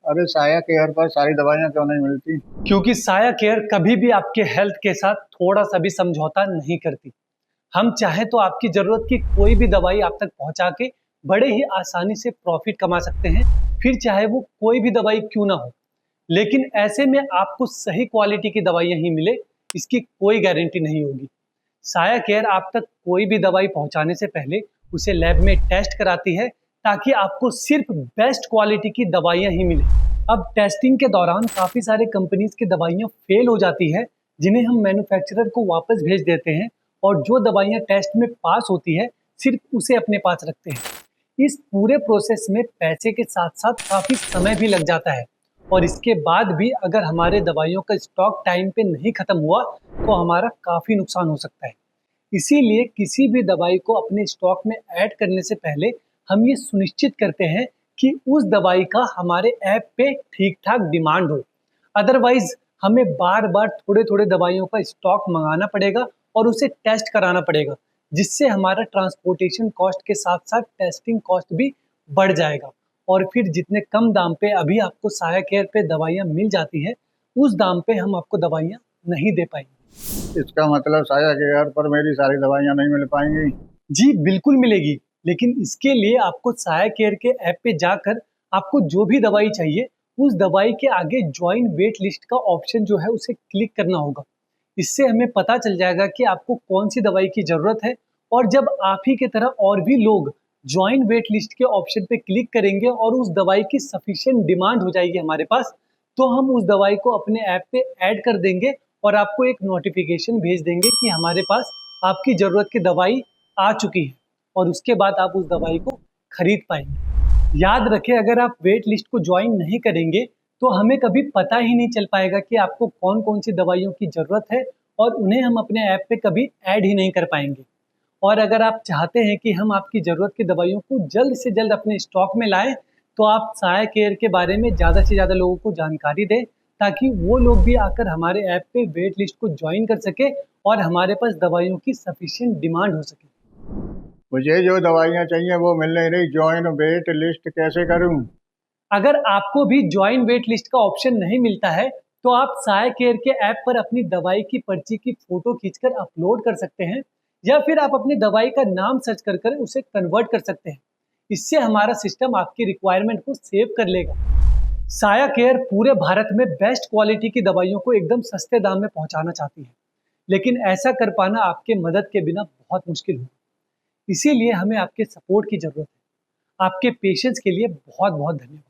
अरे साया केयर पर सारी दवाइयाँ क्यों नहीं मिलती? क्योंकि साया केयर कभी भी आपके हेल्थ के साथ थोड़ा सा भी समझौता नहीं करती। हम चाहे तो आपकी जरूरत की कोई भी दवाई आप तक पहुंचा के बड़े ही आसानी से प्रॉफिट कमा सकते हैं, फिर चाहे वो कोई भी दवाई क्यों ना हो। लेकिन ऐसे में आपको सही क्वालिटी की दवाइयां ही मिले, इसकी कोई गारंटी नहीं होगी। साया केयर आप तक कोई भी दवाई पहुंचाने से पहले उसे लैब में टेस्ट कराती है, ताकि आपको सिर्फ बेस्ट क्वालिटी की दवाइयां ही मिले। अब टेस्टिंग के दौरान काफ़ी सारे कंपनीज की दवाइयां फेल हो जाती है, जिन्हें हम मैन्युफैक्चरर को वापस भेज देते हैं, और जो दवाइयां टेस्ट में पास होती है सिर्फ उसे अपने पास रखते हैं। इस पूरे प्रोसेस में पैसे के साथ साथ काफ़ी समय भी लग जाता है, और इसके बाद भी अगर हमारे दवाइयों का स्टॉक टाइम पे नहीं खत्म हुआ तो हमारा काफ़ी नुकसान हो सकता है। इसीलिए किसी भी दवाई को अपने स्टॉक में ऐड करने से पहले हम ये सुनिश्चित करते हैं कि उस दवाई का हमारे ऐप पे ठीक ठाक डिमांड हो। अदरवाइज हमें बार बार थोड़े थोड़े दवाइयों का स्टॉक मंगाना पड़ेगा और उसे टेस्ट कराना पड़ेगा, जिससे हमारा ट्रांसपोर्टेशन कॉस्ट के साथ साथ टेस्टिंग कॉस्ट भी बढ़ जाएगा। और फिर जितने कम दाम पे अभी आपको साया केयर पे दवाइयाँ मिल जाती है, उस दाम पे हम आपको दवाइयाँ नहीं दे पाएंगे। इसका मतलब साया केयर पर मेरी सारी दवाइयाँ नहीं मिल पाएंगी? जी बिल्कुल मिलेगी, लेकिन इसके लिए आपको साया केयर के ऐप पे जाकर आपको जो भी दवाई चाहिए उस दवाई के आगे ज्वाइन वेट लिस्ट का ऑप्शन जो है उसे क्लिक करना होगा। इससे हमें पता चल जाएगा कि आपको कौन सी दवाई की ज़रूरत है, और जब आप ही की तरह और भी लोग ज्वाइन वेट लिस्ट के ऑप्शन पे क्लिक करेंगे और उस दवाई की सफिशिएंट डिमांड हो जाएगी हमारे पास, तो हम उस दवाई को अपने ऐप पे ऐड कर देंगे और आपको एक नोटिफिकेशन भेज देंगे कि हमारे पास आपकी ज़रूरत की दवाई आ चुकी है, और उसके बाद आप उस दवाई को खरीद पाएंगे। याद रखें, अगर आप वेट लिस्ट को ज्वाइन नहीं करेंगे तो हमें कभी पता ही नहीं चल पाएगा कि आपको कौन कौन सी दवाइयों की ज़रूरत है, और उन्हें हम अपने ऐप पे कभी ऐड ही नहीं कर पाएंगे। और अगर आप चाहते हैं कि हम आपकी ज़रूरत की दवाइयों को जल्द से जल्द अपने स्टॉक में लाएं, तो आप साया केयर के बारे में ज़्यादा से ज़्यादा लोगों को जानकारी दें, ताकि वो लोग भी आकर हमारे ऐप पे वेट लिस्ट को ज्वाइन कर सके और हमारे पास दवाइयों की सफिशिएंट डिमांड हो सके। मुझे जो दवाइयाँ चाहिए वो मिल नहीं रही, जॉइन वेट लिस्ट कैसे करूँ? अगर आपको भी ज्वाइन वेट लिस्ट का ऑप्शन नहीं मिलता है, तो आप साया केयर के ऐप पर अपनी दवाई की पर्ची की फोटो खींचकर अपलोड कर सकते हैं, या फिर आप अपनी दवाई का नाम सर्च कर कर उसे कन्वर्ट कर सकते हैं। इससे हमारा सिस्टम आपकी रिक्वायरमेंट को सेव कर लेगा। साया केयर पूरे भारत में बेस्ट क्वालिटी की दवाइयों को एकदम सस्ते दाम में पहुंचाना चाहती है, लेकिन ऐसा कर पाना आपके मदद के बिना बहुत मुश्किल है। इसीलिए हमें आपके सपोर्ट की जरूरत है। आपके पेशेंस के लिए बहुत बहुत धन्यवाद।